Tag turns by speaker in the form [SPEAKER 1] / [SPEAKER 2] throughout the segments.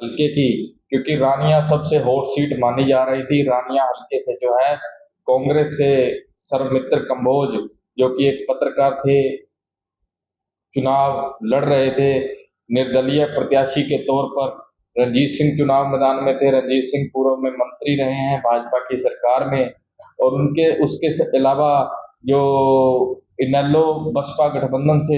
[SPEAKER 1] हल्के की, क्योंकि रानिया सबसे हॉट सीट मानी जा रही थी। रानिया हल्के से जो है कांग्रेस से सरमित्र कंबोज, जो कि एक पत्रकार थे, चुनाव लड़ रहे थे निर्दलीय प्रत्याशी के तौर पर। रणजीत सिंह चुनाव मैदान में थे। रणजीत सिंह पूर्व में मंत्री रहे हैं भाजपा की सरकार में। और उनके उसके अलावा जो इनेलो बसपा गठबंधन से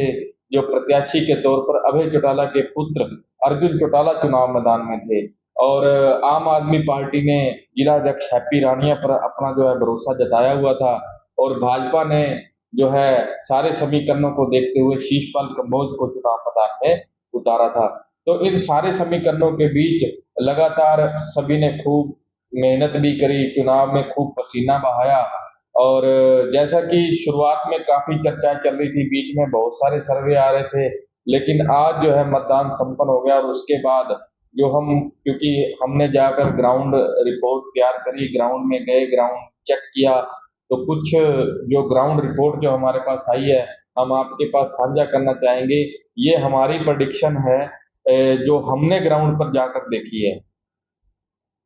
[SPEAKER 1] जो प्रत्याशी के तौर पर अभय चौटाला के पुत्र अर्जुन चौटाला चुनाव मैदान में थे। और आम आदमी पार्टी ने जिला अध्यक्ष हैप्पी रानिया पर अपना जो है भरोसा जताया हुआ था। और भाजपा ने जो है सारे समीकरणों को देखते हुए शीशपाल कंबोज को चुनाव मैदान में उतारा था। तो इन सारे समीकरणों के बीच लगातार सभी ने खूब मेहनत भी करी, चुनाव में खूब पसीना बहाया। और जैसा कि शुरुआत में काफी चर्चाएं चल रही थी, बीच में बहुत सारे सर्वे आ रहे थे, लेकिन आज जो है मतदान संपन्न हो गया। और उसके बाद जो हम, क्योंकि हमने जाकर ग्राउंड रिपोर्ट तैयार करी, ग्राउंड में गए, ग्राउंड चेक किया, तो कुछ जो ग्राउंड रिपोर्ट जो हमारे पास आई है, हम आपके पास साझा करना चाहेंगे। ये हमारी प्रेडिक्शन है, जो हमने ग्राउंड पर जाकर देखी है।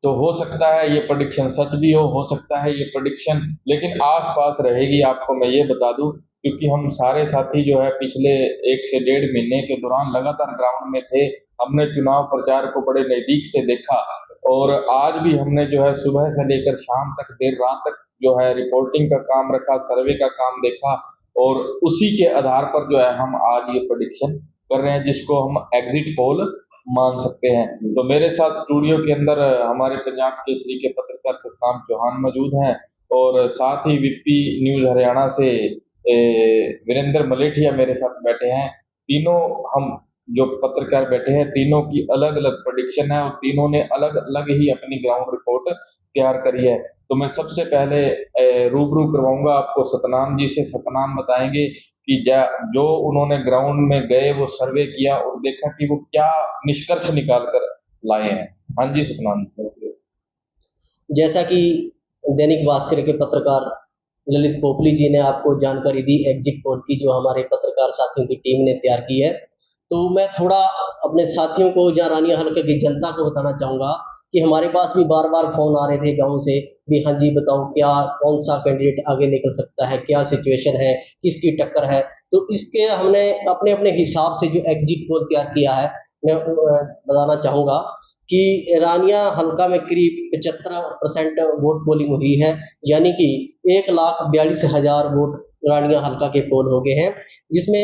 [SPEAKER 1] तो हो सकता है ये प्रेडिक्शन सच भी हो सकता है ये प्रेडिक्शन लेकिन आसपास रहेगी। आपको मैं ये बता दूं, क्योंकि हम सारे साथी जो है पिछले 1 से 1.5 महीने के दौरान लगातार ग्राउंड में थे। हमने चुनाव प्रचार को बड़े नजदीक से देखा। और आज भी हमने जो है सुबह से लेकर शाम तक, देर रात तक जो है रिपोर्टिंग का काम रखा, सर्वे का काम देखा। और उसी के आधार पर जो है हम आज ये प्रेडिक्शन कर रहे हैं, जिसको हम एग्जिट पोल मान सकते हैं। तो मेरे साथ स्टूडियो के अंदर हमारे पंजाब केसरी के पत्रकार सतनाम चौहान मौजूद हैं। और साथ ही वीपी न्यूज हरियाणा से वीरेंद्र मलेठिया मेरे साथ बैठे हैं। तीनों हम जो पत्रकार बैठे हैं, तीनों की अलग अलग प्रेडिक्शन है और तीनों ने अलग अलग ही अपनी ग्राउंड रिपोर्ट तैयार करी है। तो मैं सबसे पहले रूबरू करवाऊंगा आपको सतनाम जी से। सतनाम बताएंगे कि जो उन्होंने ग्राउंड में गए, वो सर्वे किया और देखा कि वो क्या निष्कर्ष निकाल कर लाए हैं। हाँ जी सतनाम जी।
[SPEAKER 2] जैसा कि दैनिक भास्कर के पत्रकार ललित पोपली जी ने आपको जानकारी दी एग्जिट पोल की, जो हमारे पत्रकार साथियों की टीम ने तैयार की है, तो मैं थोड़ा अपने साथियों को या रानिया हल्के की जनता को बताना चाहूंगा कि हमारे पास भी बार बार फोन आ रहे थे गांव से भी, हाँ जी बताओ क्या कौन सा कैंडिडेट आगे निकल सकता है, क्या सिचुएशन है, किसकी टक्कर है। तो इसके हमने अपने अपने हिसाब से जो एग्जिट पोल तैयार किया है, मैं बताना चाहूंगा कि रानिया हल्का में करीब 75% वोट पोलिंग हुई है। यानी कि 1,42,000 वोट रानिया हल्का के पोल हो गए हैं, जिसमें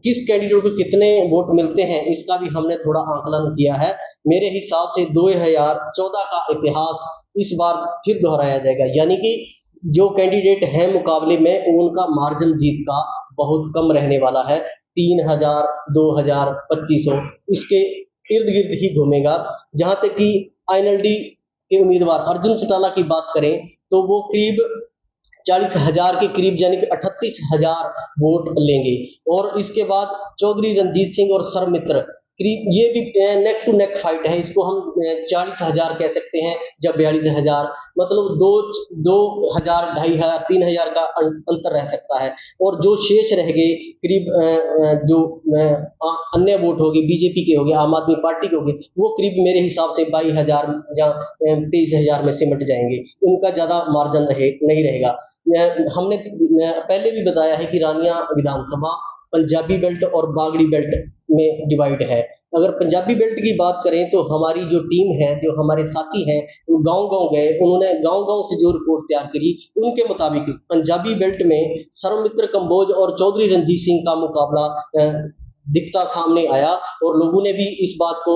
[SPEAKER 2] किस कैंडिडेट को कितने वोट मिलते हैं इसका भी हमने थोड़ा आंकलन किया है। मेरे हिसाब से 2014 का इतिहास इस बार फिर दोहराया जाएगा। यानी कि जो कैंडिडेट है मुकाबले में, उनका मार्जिन जीत का बहुत कम रहने वाला है। 3,000, 2,000, 2,500 इसके इर्द गिर्द ही घूमेगा। जहां तक कि आईएनएलडी के उम्मीदवार अर्जुन चौटाला की बात करें, तो वो करीब 40,000 के करीब यानी कि 38,000 वोट लेंगे। और इसके बाद चौधरी रंजीत सिंह और सरमित्र करीब, ये भी नेक टू नेक फाइट है। इसको हम 40,000 कह सकते हैं, जब 42,000, मतलब 2,000, 2,500, 3,000 का अंतर रह सकता है। और जो शेष रह गए करीब जो अन्य वोट हो गए, बीजेपी के हो गए, आम आदमी पार्टी के हो गए, वो करीब मेरे हिसाब से 22,000 या 23,000 में सिमट जाएंगे। उनका ज्यादा मार्जिन नहीं रहेगा। हमने पहले भी बताया है कि रानिया विधानसभा पंजाबी बेल्ट और बागड़ी बेल्ट में डिवाइड है। अगर पंजाबी बेल्ट की बात करें तो हमारी जो टीम है, जो हमारे साथी हैं, वो गांव गांव गए, उन्होंने गांव गांव से जो रिपोर्ट तैयार करी, उनके मुताबिक पंजाबी बेल्ट में सर्वमित्र कंबोज और चौधरी रंजीत सिंह का मुकाबला दिखता सामने आया। और लोगों ने भी इस बात को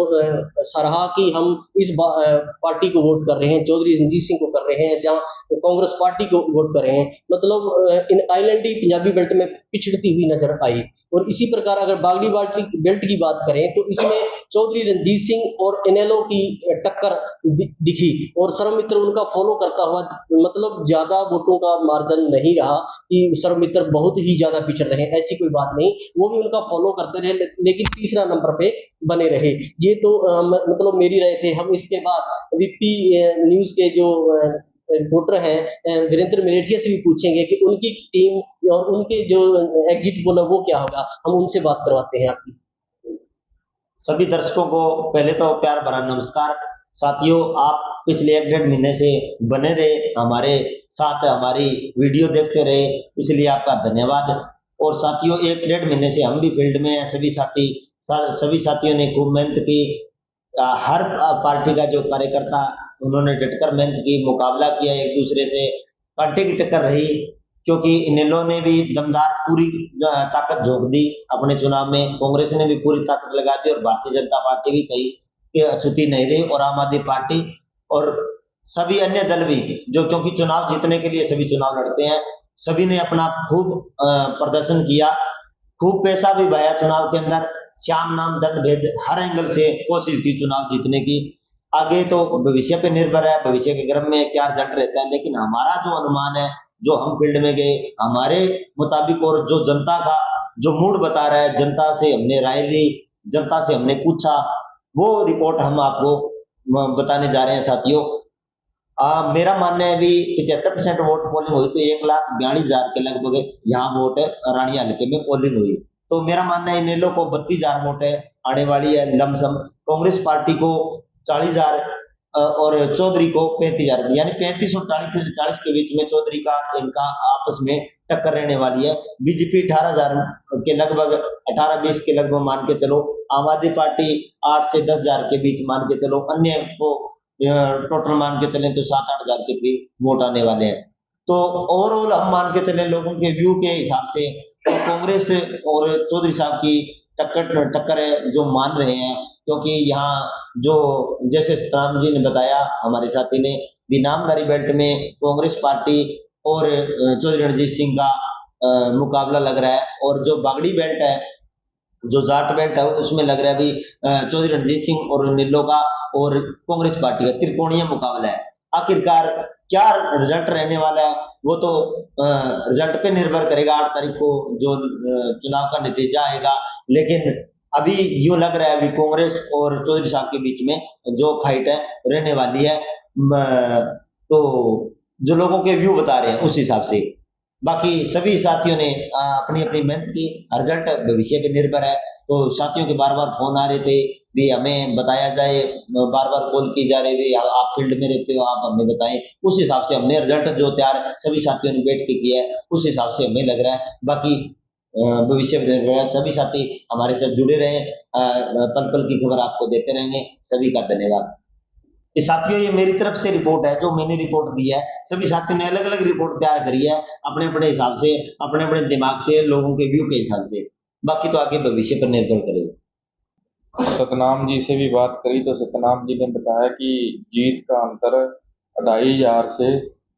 [SPEAKER 2] सराहा कि हम इस पार्टी को वोट कर रहे हैं, चौधरी रंजीत सिंह को कर रहे हैं, जहां कांग्रेस पार्टी को वोट कर रहे हैं। मतलब इन आइलैंडी पंजाबी बेल्ट में पिछड़ती हुई नजर आई। और इसी प्रकार अगर बागड़ी बेल्ट की बात करें, तो इसमें चौधरी रंजीत सिंह और इनेलो की टक्कर दिखी, और सर्वमित्र उनका फॉलो करता हुआ, मतलब ज्यादा वोटों का मार्जिन नहीं रहा कि सर्वमित्र बहुत ही ज्यादा पिछड़ रहे हैं, ऐसी कोई बात नहीं। वो भी उनका फॉलो करते रहे, लेकिन तीसरा नंबर पे बने रहे। ये तो मतलब मेरी राय थे। हम इसके बाद वीपी न्यूज के जो रिपोर्टर हैं वीरेंद्र मलेठिया से भी पूछेंगे कि उनकी टीम और उनके जो एग्जिट पोल है वो क्या होगा। हम उनसे बात करवाते हैं आपकी।
[SPEAKER 3] सभी दर्शकों को पहले तो प्यार भरा नमस्कार। साथियों, आप पिछले 1 डेढ़ महीने से बने रहे हमारे साथ, हमारी वीडियो देखते रहे, इसलिए आपका धन्यवाद। और साथियों, 1 डेढ़ महीने से हम भी फील्ड में हैं, सभी साथियों ने खूब मेहनत की। हर पार्टी का जो कार्यकर्ता, उन्होंने डटकर मेहनत की, मुकाबला किया एक दूसरे से, कांटे की टक्कर रही, क्योंकि इनेलो ने भी दमदार पूरी ताकत झोंक दी अपने चुनाव में, कांग्रेस ने भी पूरी ताकत लगा दी, और भारतीय जनता पार्टी भी कहीं कि अछूती नहीं रही, और आम आदमी पार्टी और सभी अन्य दल भी, जो क्योंकि चुनाव जीतने के लिए सभी चुनाव लड़ते हैं, सभी ने अपना खूब प्रदर्शन किया, खूब पैसा भी बहाया चुनाव के अंदर, श्याम नाम दंड भेद हर एंगल से कोशिश की चुनाव जीतने की। आगे तो भविष्य पे निर्भर है, भविष्य के क्रम में क्या रिजल्ट रहता है, लेकिन हमारा जो अनुमान है, जो हम फील्ड में गए हमारे मुताबिक, और जो जनता का जो मूड बता रहा है, जनता से हमने राय ली, जनता से हमने पूछा, वो रिपोर्ट हम आपको बताने जा रहे हैं साथियों। मेरा मानना है अभी 75% वोट पोलिंग हुई, तो 1,42,000 के लगभग यहाँ वोट रानिया हल्के में पोलिंग हुई। तो मेरा मानना है इनेलो को 32,000 वोट है आने वाली है लमसम, कांग्रेस पार्टी को 40,000 और चौधरी को 35,000, यानी 35 और 40 के बीच में चौधरी का इनका आपस में टक्कर रहने वाली है। बीजेपी 18,000 के लगभग, 18-20 के लगभग मान के चलो, आम आदमी पार्टी 8 से 10,000 के बीच मान के चलो, अन्य को टोटल मान के चले तो 7-8 हजार के करीब वोट आने वाले हैं। तो ओवरऑल हम मान के चले लोगों के व्यू के हिसाब से, तो कांग्रेस और चौधरी साहब की टक्कर टक्कर है जो मान रहे हैं, क्योंकि यहाँ जो जैसे सतनाम जी ने बताया, हमारे साथी ने भी, नामदारी बेल्ट में कांग्रेस पार्टी और चौधरी रणजीत सिंह का मुकाबला लग रहा है, और जो बागड़ी बेल्ट है, जो जाट बेल्ट है, उसमें लग रहा है अभी चौधरी रणजीत सिंह और नीलो का और कांग्रेस पार्टी का त्रिकोणीय मुकाबला है। आखिरकार क्या रिजल्ट रहने वाला है, वो तो रिजल्ट पे निर्भर करेगा, 8 तारीख को जो चुनाव का नतीजा आएगा। लेकिन अभी यूं लग रहा है अभी कांग्रेस और चौधरी साहब के बीच में जो फाइट है रहने वाली है। तो जो लोगों के व्यू बता रहे हैं उस हिसाब से, बाकी सभी साथियों ने अपनी अपनी मेहनत की, रिजल्ट भविष्य पे निर्भर है। तो साथियों के बार बार फोन आ रहे थे भी हमें बताया जाए, बार बार कॉल की जा रही भी, आप फील्ड में रहते हो, आप हमें बताएं। उस हिसाब से हमने रिजल्ट जो तैयार सभी साथियों ने बैठ के किया है, उस हिसाब से हमें लग रहा है। बाकी भविष्य में निर्भर है, सभी साथी हमारे साथ जुड़े रहे, पल पल की खबर आपको देते रहेंगे। सभी का धन्यवाद। कि साथियों, ये मेरी तरफ से रिपोर्ट है, जो मैंने रिपोर्ट दी है, सभी साथियों ने अलग अलग रिपोर्ट तैयार करी है अपने अपने हिसाब से, अपने अपने दिमाग से, लोगों के व्यू के हिसाब से। बाकी तो आगे भविष्य पर निर्भर करेगा।
[SPEAKER 1] सतनाम जी से भी बात करी तो सतनाम जी ने बताया कि जीत का अंतर 2,500 से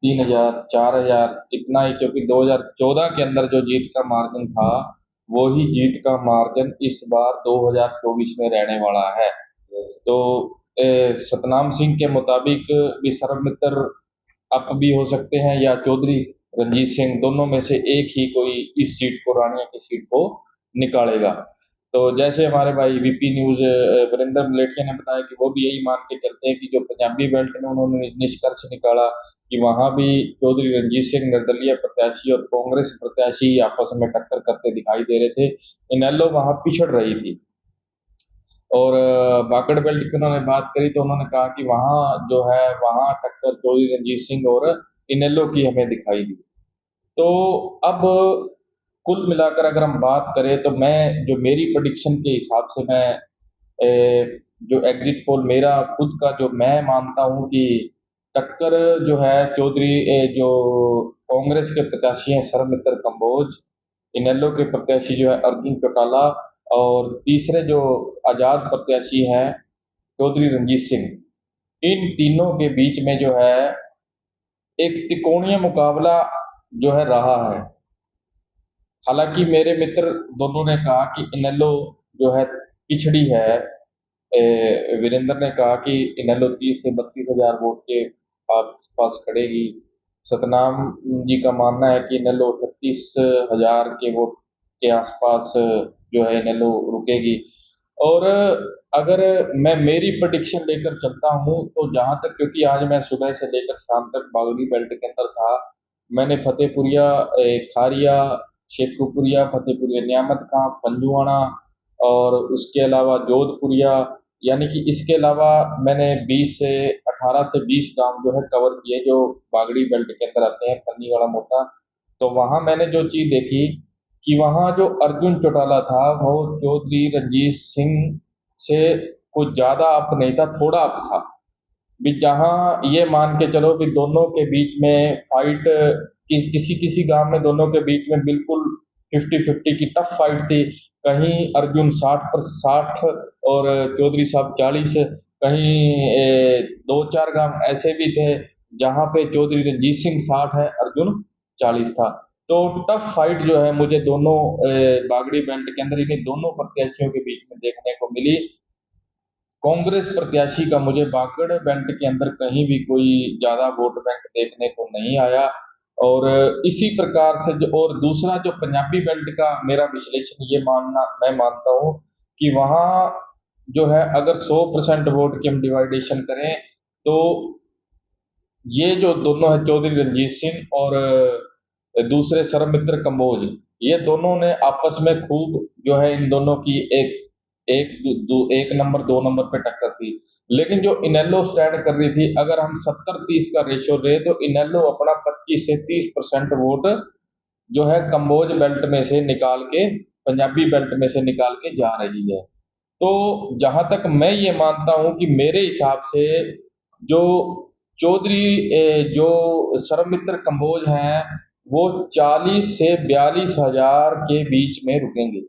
[SPEAKER 1] 3,000 4,000 इतना ही, क्योंकि 2014 के अंदर जो जीत का मार्जिन था वो ही जीत का मार्जिन इस बार 2024 में रहने वाला है। तो सतनाम सिंह के मुताबिक भी सर्वमित्र अप भी हो सकते हैं, या चौधरी रंजीत सिंह, दोनों में से एक ही कोई इस सीट को, रानिया की सीट को निकालेगा। तो जैसे हमारे भाई वीपी न्यूज वीरेंद्र मलेठिया ने बताया कि वो भी यही मान के चलते हैं कि जो पंजाबी बेल्ट में उन्होंने निष्कर्ष निकाला कि वहां भी चौधरी रंजीत सिंह निर्दलीय प्रत्याशी और कांग्रेस प्रत्याशी आपस में टक्कर करते दिखाई दे रहे थे। इनेलो वहां पिछड़ रही थी। और बाकड़ बेल्ट की उन्होंने बात करी तो उन्होंने कहा कि वहां जो है, वहां टक्कर चौधरी रंजीत सिंह और इनेलो की हमें दिखाई दी। तो अब कुल मिलाकर अगर हम बात करें तो मैं, जो मेरी प्रेडिक्शन के हिसाब से, मैं जो एग्जिट पोल मेरा खुद का जो मैं मानता हूं कि टक्कर जो है चौधरी जो कांग्रेस के प्रत्याशी हैं सरमित्र कंबोज, इनेलो के प्रत्याशी जो है अर्जुन चौटाला, और तीसरे जो आजाद प्रत्याशी हैं चौधरी रंजीत सिंह, इन तीनों के बीच में जो है एक त्रिकोणीय मुकाबला जो है रहा है। हालांकि मेरे मित्र दोनों ने कहा कि इनेलो जो है पिछड़ी है। वीरेंद्र ने कहा कि इनेलो 30 से 32 हजार वोट के आसपास खड़ेगी। सतनाम जी का मानना है कि इनेलो 36 हजार के वोट के आसपास जो है इनेलो रुकेगी। और अगर मैं मेरी प्रेडिक्शन लेकर चलता हूँ तो जहां तक, क्योंकि आज मैं सुबह से लेकर शाम तक बागड़ी बेल्ट के अंदर था, मैंने फतेहपुरिया, खारिया, शेखुपुरिया, फतेहपुरिया नियामत खां, पंजुआना और उसके अलावा जोधपुरिया, यानी कि इसके अलावा मैंने 18 से 20 गांव जो है कवर किए जो बागड़ी बेल्ट के अंदर आते हैं, पन्नीवाड़ा मोता। तो वहां मैंने जो चीज देखी कि वहां जो अर्जुन चौटाला था वो चौधरी रंजीत सिंह से कुछ ज्यादा अप नहीं था, थोड़ा अप था। भी जहां ये मान के चलो भी दोनों के बीच में फाइट, किसी किसी गांव में दोनों के बीच में बिल्कुल 50-50 की टफ फाइट थी। कहीं अर्जुन 60 और चौधरी साहब 40, कहीं दो चार गांव ऐसे भी थे जहां पे चौधरी रंजीत सिंह 60 है, अर्जुन 40 था। तो टफ फाइट जो है मुझे दोनों बागड़ी बेल्ट के अंदर इन्हीं दोनों प्रत्याशियों के बीच में देखने को मिली। कांग्रेस प्रत्याशी का मुझे बागड़ बेल्ट के अंदर कहीं भी कोई ज्यादा वोट बैंक देखने को नहीं आया। और इसी प्रकार से जो, और दूसरा जो पंजाबी बेल्ट का मेरा विश्लेषण ये मानना मैं मानता हूँ कि वहाँ जो है अगर 100% वोट की हम डिवाइडेशन करें तो ये जो दोनों है चौधरी रंजीत सिंह और दूसरे सरमित्र कंबोज, ये दोनों ने आपस में खूब जो है इन दोनों की एक एक एक नंबर 2 नंबर पे टक्कर थी। लेकिन जो इनेलो स्टैंड कर रही थी, अगर हम 70-30 का रेशियो ले तो इनेलो अपना 25 से 30% वोट जो है कंबोज बेल्ट में से निकाल के, पंजाबी बेल्ट में से निकाल के जा रही है। तो जहां तक मैं ये मानता हूं कि मेरे हिसाब से जो चौधरी जो सरमित्र कंबोज हैं वो 40 से 42 हजार के बीच में रुकेंगे,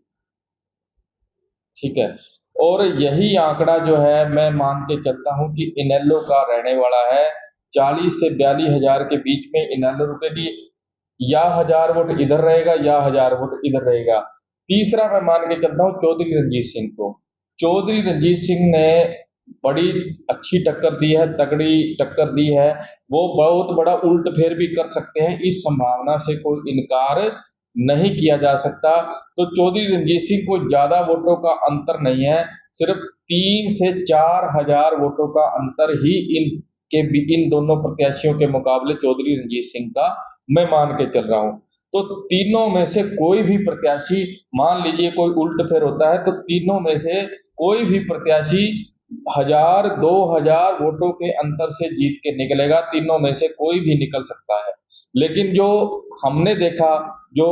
[SPEAKER 1] ठीक है। और यही आंकड़ा जो है मैं मान के चलता हूं कि इनेलो का रहने वाला है। 40 से 42 हजार के बीच में इनेलो रुकेगी, या 1000 वोट इधर रहेगा या 1000 वोट इधर रहेगा। तीसरा मैं मान के चलता हूँ चौधरी रंजीत सिंह को। चौधरी रंजीत सिंह ने बड़ी अच्छी टक्कर दी है, तगड़ी टक्कर दी है। वो बहुत बड़ा उल्ट फेर भी कर सकते हैं, इस संभावना से कोई इनकार नहीं किया जा सकता। तो चौधरी रंजीत सिंह को ज्यादा वोटों का अंतर नहीं है, सिर्फ 3 से 4 हजार वोटों का अंतर ही इन दोनों प्रत्याशियों के मुकाबले चौधरी रंजीत सिंह का मैं मान के चल रहा हूं। तो तीनों में से कोई भी प्रत्याशी, मान लीजिए कोई उल्ट फेर होता है तो तीनों में से कोई भी प्रत्याशी 1000-2000 वोटों के अंतर से जीत के निकलेगा, तीनों में से कोई भी निकल सकता है। लेकिन जो हमने देखा, जो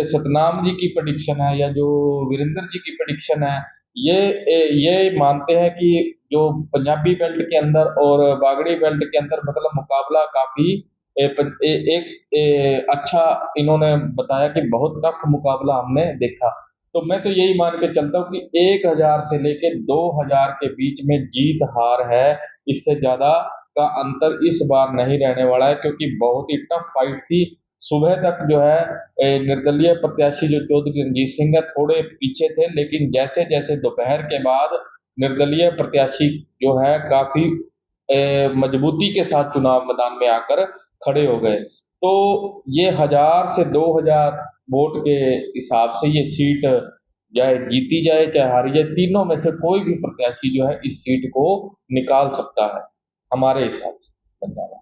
[SPEAKER 1] सतनाम जी की प्रेडिक्शन है या जो वीरेंद्र जी की प्रेडिक्शन है, ये मानते हैं कि जो पंजाबी बेल्ट के अंदर और बागड़ी बेल्ट के अंदर मतलब मुकाबला काफी अच्छा, इन्होंने बताया कि बहुत टफ मुकाबला हमने देखा। तो मैं तो यही मान के चलता हूँ कि 1000 से लेके 2000 के बीच में जीत हार है, इससे ज्यादा का अंतर इस बार नहीं रहने वाला है, क्योंकि बहुत ही टफ फाइट थी। सुबह तक जो है निर्दलीय प्रत्याशी जो चौधरी रंजीत सिंह है थोड़े पीछे थे, लेकिन जैसे जैसे दोपहर के बाद निर्दलीय प्रत्याशी जो है काफी मजबूती के साथ चुनाव मैदान में आकर खड़े हो गए। तो ये 1000 से 2000 वोट के हिसाब से ये सीट चाहे जीती जाए चाहे हारी जाए, तीनों में से कोई भी प्रत्याशी जो है इस सीट को निकाल सकता है हमारे हिसाब से। धन्यवाद।